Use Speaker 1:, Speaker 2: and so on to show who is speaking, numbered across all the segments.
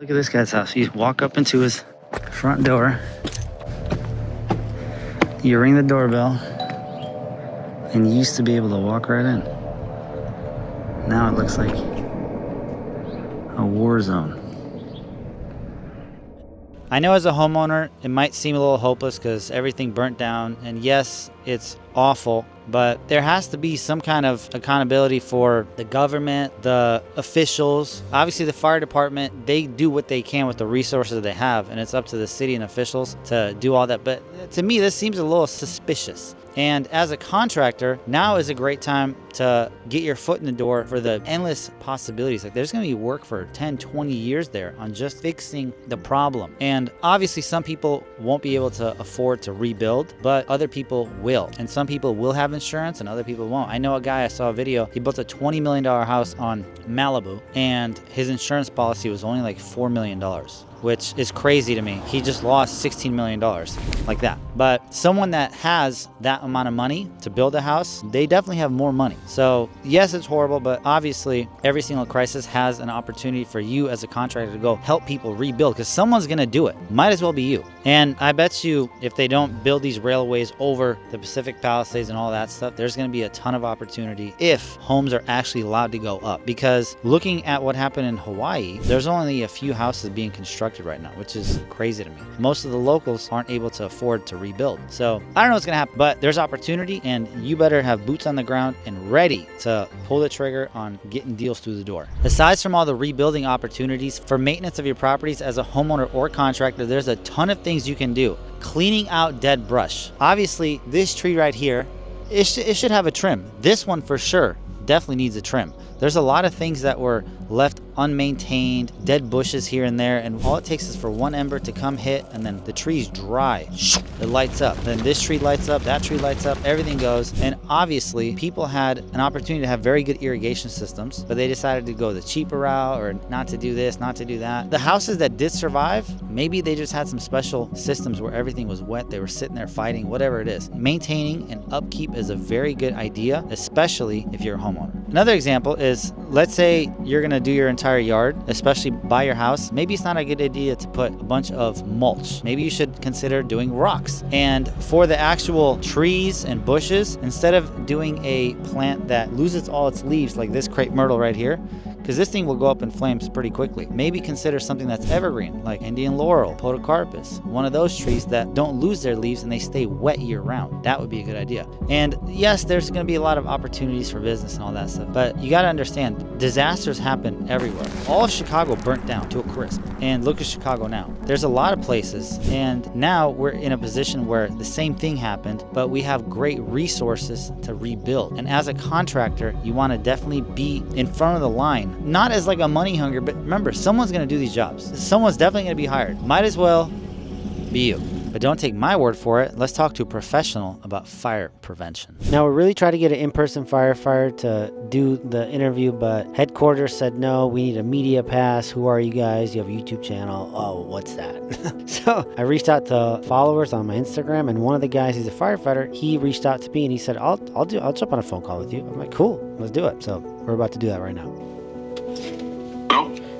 Speaker 1: Look at this guy's house. You walk up into his front door, you ring the doorbell, and you used to be able to walk right in. Now it looks like a war zone. I know as a homeowner, it might seem a little hopeless because everything burnt down. And yes, it's awful, but there has to be some kind of accountability for the government, the officials. Obviously, the fire department, they do what they can with the resources they have, and it's up to the city and officials to do all that. But to me, this seems a little suspicious. And as a contractor, now is a great time to get your foot in the door for the endless possibilities. Like there's going to be work for 10, 20 years there on just fixing the problem. And obviously some people won't be able to afford to rebuild, but other people will. And some people will have insurance and other people won't. I know a guy, I saw a video, he built a $20 million house on Malibu and his insurance policy was only like $4 million. Which is crazy to me. He just lost $16 million like that. But someone that has that amount of money to build a house, they definitely have more money. So yes, it's horrible, but obviously every single crisis has an opportunity for you as a contractor to go help people rebuild because someone's gonna do it. Might as well be you. And I bet you if they don't build these railways over the Pacific Palisades and all that stuff, there's gonna be a ton of opportunity if homes are actually allowed to go up. Because looking at what happened in Hawaii, there's only a few houses being constructed right now, which is crazy to me. Most of the locals aren't able to afford to rebuild. So I don't know what's gonna happen, but there's opportunity and you better have boots on the ground and ready to pull the trigger on getting deals through the door. Aside from all the rebuilding opportunities for maintenance of your properties as a homeowner or contractor, there's a ton of things you can do. Cleaning out dead brush. Obviously, this tree right here, it should have a trim. This one for sure definitely needs a trim. There's a lot of things that were left unmaintained, dead bushes here and there, and all it takes is for one ember to come hit and then the tree's dry. It lights up. Then this tree lights up, that tree lights up, everything goes. And obviously people had an opportunity to have very good irrigation systems, but they decided to go the cheaper route or not to do this, not to do that. The houses that did survive, maybe they just had some special systems where everything was wet, they were sitting there fighting, whatever it is. Maintaining and upkeep is a very good idea, especially if you're a homeowner. Another example is, let's say you're gonna do your entire yard, especially by your house. Maybe it's not a good idea to put a bunch of mulch. Maybe you should consider doing rocks. And for the actual trees and bushes, instead of doing a plant that loses all its leaves like this crepe myrtle right here, because this thing will go up in flames pretty quickly. Maybe consider something that's evergreen, like Indian laurel, podocarpus, one of those trees that don't lose their leaves and they stay wet year round. That would be a good idea. And yes, there's gonna be a lot of opportunities for business and all that stuff, but you gotta understand, disasters happen everywhere. All of Chicago burnt down to a crisp. And look at Chicago now. There's a lot of places, and now we're in a position where the same thing happened, but we have great resources to rebuild. And as a contractor, you wanna definitely be in front of the line. Not as like a money hunger, but remember, someone's gonna do these jobs. Someone's definitely gonna be hired. Might as well be you. But don't take my word for it. Let's talk to a professional about fire prevention. Now, we really tried to get an in-person firefighter to do the interview, but headquarters said, no, we need a media pass. Who are you guys? You have a YouTube channel. Oh, what's that? So I reached out to followers on my Instagram, and one of the guys, he's a firefighter, he reached out to me and he said, I'll jump on a phone call with you. I'm like, cool, let's do it. So we're about to do that right now.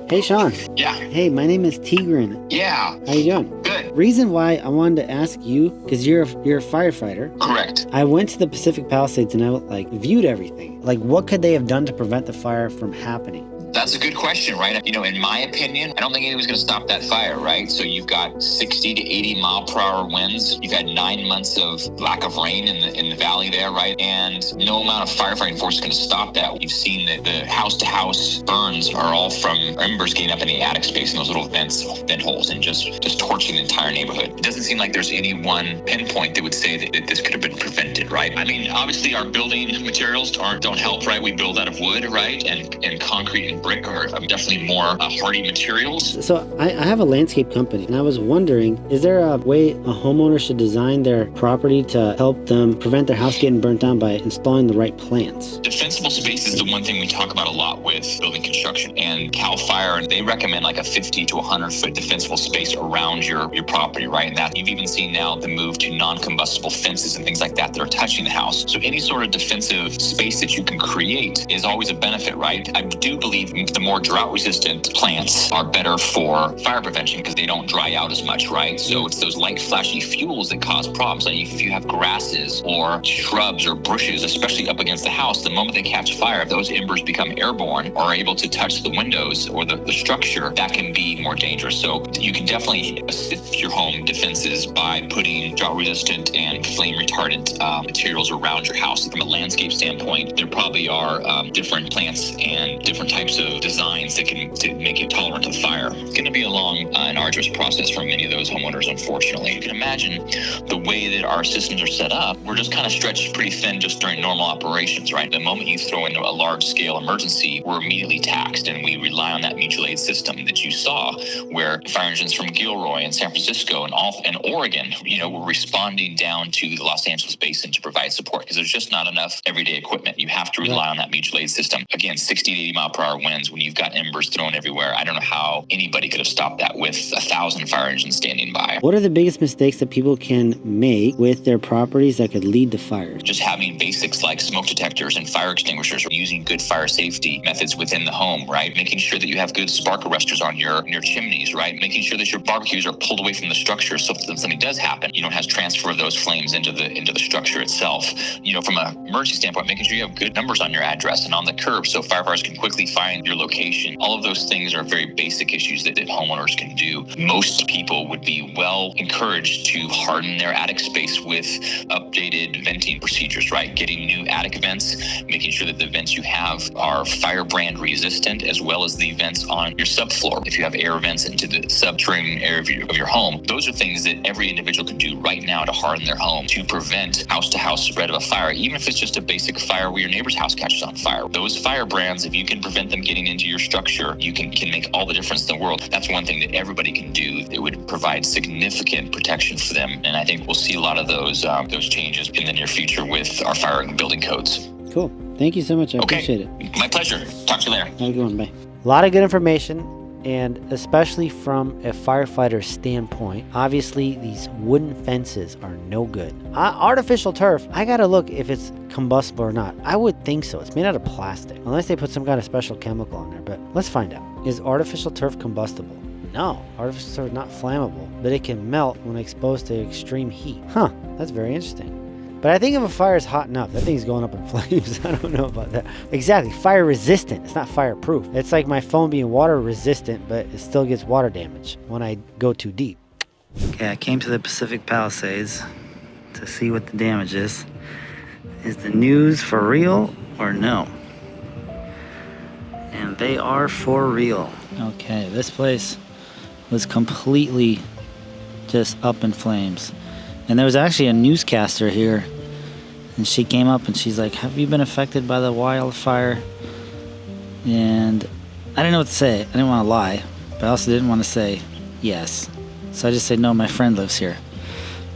Speaker 1: Hey, Sean.
Speaker 2: Yeah.
Speaker 1: Hey, my name is Tigran.
Speaker 2: Yeah.
Speaker 1: How you doing?
Speaker 2: Good.
Speaker 1: Reason why I wanted to ask you, because you're a firefighter.
Speaker 2: Correct.
Speaker 1: I went to the Pacific Palisades and I viewed everything. Like, what could they have done to prevent the fire from happening?
Speaker 2: That's a good question, right? You know, in my opinion, I don't think anyone's going to stop that fire, right? So you've got 60 to 80 mile per hour winds. You've had 9 months of lack of rain in the valley there, right? And no amount of firefighting force is going to stop that. You've seen that the house-to-house burns are all from embers getting up in the attic space in those little vent holes and just torching the entire neighborhood. It doesn't seem like there's any one pinpoint that would say that this could have been prevented, right? I mean, obviously our building materials don't help, right? We build out of wood, right? And concrete and brick are definitely more hardy materials.
Speaker 1: So I have a landscape company, and I was wondering, is there a way a homeowner should design their property to help them prevent their house getting burnt down by installing the right plants?
Speaker 2: Defensible space is the one thing we talk about a lot with building construction. And CAL FIRE, they recommend like a 50 to 100 foot defensible space around your your property, right? And that you've even seen now the move to non-combustible fences and things like that that are touching the house. So any sort of defensive space that you can create is always a benefit, right? I do believe the more drought-resistant plants are better for fire prevention because they don't dry out as much, right? So it's those light, flashy fuels that cause problems. Like if you have grasses or shrubs or bushes, especially up against the house, the moment they catch fire, if those embers become airborne or are able to touch the windows or the structure, that can be more dangerous. So you can definitely assist your home defenses by putting drought-resistant and flame-retardant materials around your house. From a landscape standpoint, there probably are different plants and different types of designs that can make it tolerant of fire. It's going to be a long and arduous process for many of those homeowners, unfortunately. You can imagine the way that our systems are set up, we're just kind of stretched pretty thin just during normal operations, right? The moment you throw in a large-scale emergency, we're immediately taxed, and we rely on that mutual aid system that you saw, where fire engines from Gilroy and San Francisco and Oregon, were responding down to the Los Angeles basin to provide support because there's just not enough everyday equipment. You have to rely on that mutual aid system. Again, 60 to 80 mile per hour winds when you've got embers thrown everywhere. I don't know how anybody could have stopped that with 1,000 fire engines standing by.
Speaker 3: What are the biggest mistakes that people can make with their properties that could lead to fires?
Speaker 2: Just having basics like smoke detectors and fire extinguishers, using good fire safety methods within the home, right? Making sure that you have good spark arresters on your chimneys, right? Making sure that your barbecues are pulled away from the structure so if something does happen, you don't have to transfer those flames into the structure itself. From an emergency standpoint, making sure you have good numbers on your address and on the curb so firefighters can quickly find your location. All of those things are very basic issues that homeowners can do. Most people would be well encouraged to harden their attic space with updated venting procedures, right? Getting new attic vents, making sure that the vents you have are firebrand resistant, as well as the vents on your subfloor. If you have air vents into the subterranean area of your home, those are things that every individual can do right now to harden their home to prevent house-to-house spread of a fire, even if it's just a basic fire where your neighbor's house catches on fire. Those firebrands, if you can prevent them getting into your structure, you can make all the difference in the world. That's one thing that everybody can do that would provide significant protection for them. And I think we'll see a lot of those changes in the near future with our fire and building codes.
Speaker 3: Cool. Thank you so much. I appreciate it.
Speaker 2: My pleasure. Talk to you later.
Speaker 3: Have a good one. Bye.
Speaker 1: A lot of good information, and especially from a firefighter standpoint. Obviously, these wooden fences are no good. Artificial turf, I gotta look if it's combustible or not. I would think so. It's made out of plastic, unless they put some kind of special chemical on there, but let's find out. Is artificial turf combustible? No, artificial turf is not flammable, but it can melt when exposed to extreme heat. Huh, that's very interesting. But I think if a fire is hot enough, that thing's going up in flames. I don't know about that. Exactly, fire resistant. It's not fireproof. It's like my phone being water resistant, but it still gets water damage when I go too deep. Okay, I came to the Pacific Palisades to see what the damage is. Is the news for real or no? And they are for real. Okay, this place was completely just up in flames. And there was actually a newscaster here, and she came up and she's like, have you been affected by the wildfire? And I didn't know what to say. I didn't want to lie, but I also didn't want to say yes. So I just said, no, my friend lives here.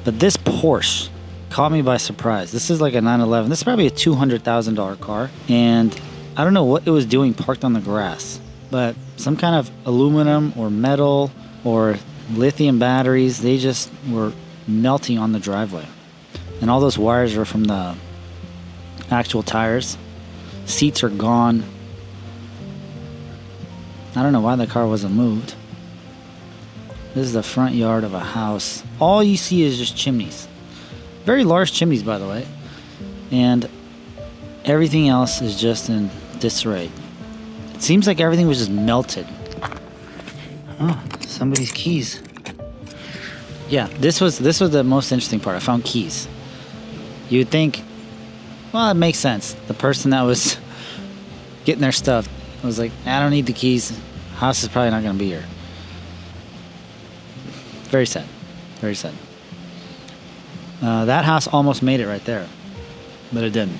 Speaker 1: But this Porsche caught me by surprise. This is like a 911. This is probably a $200,000 car. And I don't know what it was doing parked on the grass, but some kind of aluminum or metal or lithium batteries, they just were melting on the driveway, and all those wires are from the actual tires. Seats are gone. I don't know why the car wasn't moved. This is the front yard of a house. All you see is just chimneys, very large chimneys, by the way, and everything else is just in disarray. It seems like everything was just melted. Oh, somebody's keys. Yeah, this was the most interesting part. I found keys. You'd think, well, it makes sense. The person that was getting their stuff was like, I don't need the keys. House is probably not going to be here. Very sad. Very sad. That house almost made it right there, but it didn't.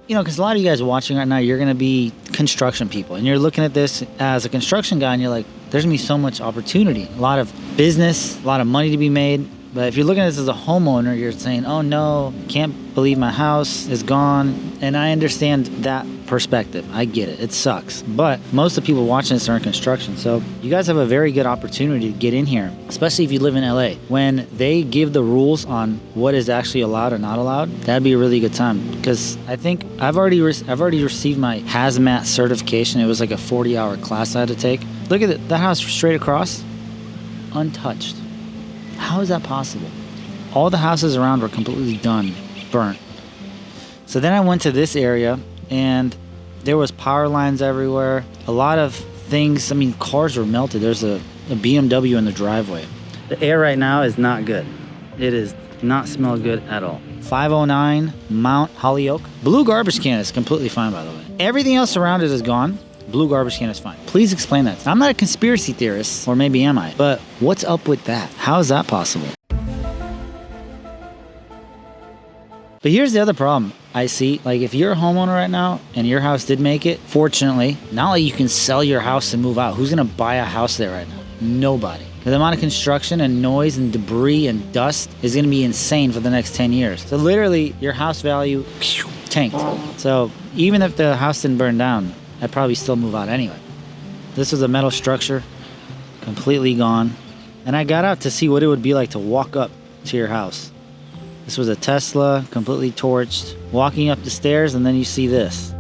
Speaker 1: Because a lot of you guys watching right now, you're going to be construction people, and you're looking at this as a construction guy, and you're like, there's going to be so much opportunity, a lot of business, a lot of money to be made. But if you're looking at this as a homeowner, you're saying, oh no, can't believe my house is gone. And I understand that perspective. I get it. It sucks. But most of the people watching this are in construction. So you guys have a very good opportunity to get in here, especially if you live in LA. When they give the rules on what is actually allowed or not allowed, that'd be a really good time. Because I think I've already received my hazmat certification. It was like a 40-hour class I had to take. Look at it. That house straight across, untouched. How is that possible? All the houses around were completely done, burnt. So then I went to this area and there was power lines everywhere. A lot of things, I mean, cars were melted. There's a BMW in the driveway. The air right now is not good. It is not smell good at all. 509 Mount Holyoke. Blue garbage can is completely fine, by the way. Everything else around it is gone. Blue garbage can is fine. Please explain that. I'm not a conspiracy theorist, or maybe am I, but what's up with that? How is that possible? But here's the other problem I see. Like, if you're a homeowner right now and your house did make it, fortunately, not like you can sell your house and move out. Who's going to buy a house there right now? Nobody. The amount of construction and noise and debris and dust is going to be insane for the next 10 years. So literally, your house value tanked. So even if the house didn't burn down, I'd probably still move out anyway. This was a metal structure, completely gone. And I got out to see what it would be like to walk up to your house. This was a Tesla, completely torched. Walking up the stairs, and then you see this.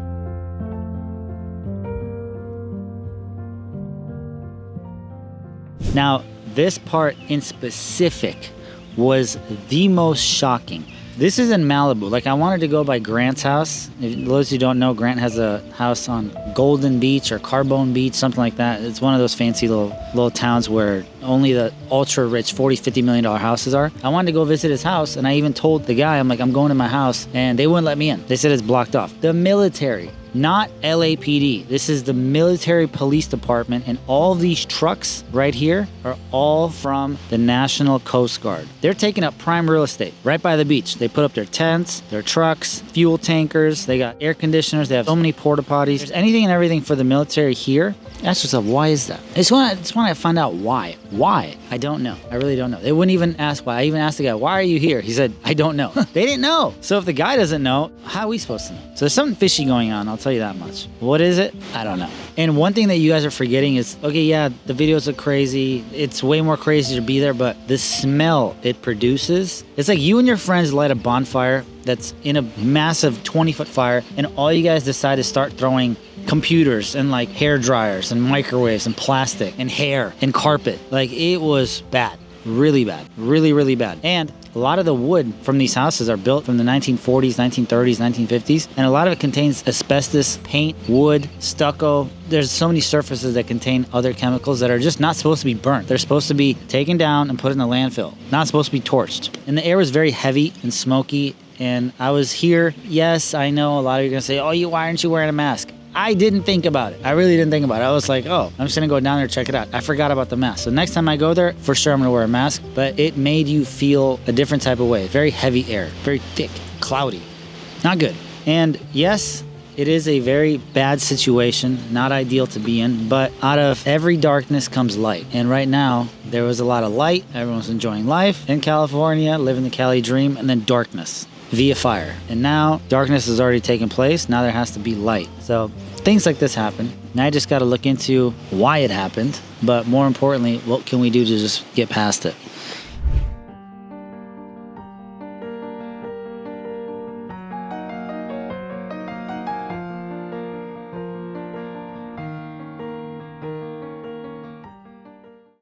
Speaker 1: Now, this part in specific was the most shocking. This is in Malibu. Like, I wanted to go by Grant's house. If those who don't know, Grant has a house on Golden Beach or Carbone Beach, something like that. It's one of those fancy little towns where only the ultra rich $40, $50 million houses are. I wanted to go visit his house, and I even told the guy, I'm like, I'm going to my house, and they wouldn't let me in. They said it's blocked off. The military, not LAPD. This is the military police department, and all these trucks right here are all from the National Coast Guard. They're taking up prime real estate right by the beach. They put up their tents, their trucks, fuel tankers. They got air conditioners. They have so many porta potties. There's anything and everything for the military here. Ask yourself, why is that? I just want to find out why. Why? I don't know. I really don't know. They wouldn't even ask why. I even asked the guy, why are you here? He said, I don't know. They didn't know. So if the guy doesn't know, how are we supposed to know? So there's something fishy going on. I'll tell you that much. What is it? I don't know. And one thing that you guys are forgetting is, okay, yeah, the videos look crazy. It's way more crazy to be there, but the smell it produces, it's like you and your friends light a bonfire that's in a massive 20-foot fire, and all you guys decide to start throwing computers and like hair dryers and microwaves and plastic and hair and carpet. Like, it was bad. Really bad. Really, really bad. And a lot of the wood from these houses are built from the 1940s, 1930s, 1950s, and a lot of it contains asbestos, paint, wood, stucco. There's so many surfaces that contain other chemicals that are just not supposed to be burnt. They're supposed to be taken down and put in the landfill, not supposed to be torched. And the air was very heavy and smoky. And I was here. Yes, I know a lot of you are going to say, oh, why aren't you wearing a mask? I didn't think about it. I really didn't think about it. I was like, oh, I'm just going to go down there and check it out. I forgot about the mask. So next time I go there, for sure I'm going to wear a mask. But it made you feel a different type of way. Very heavy air. Very thick. Cloudy. Not good. And yes, it is a very bad situation. Not ideal to be in. But out of every darkness comes light. And right now, there was a lot of light. Everyone's enjoying life in California, living the Cali dream. And then darkness via fire. And now darkness has already taken place. Now there has to be light. So things like this happen. Now I just got to look into why it happened. But more importantly, what can we do to just get past it?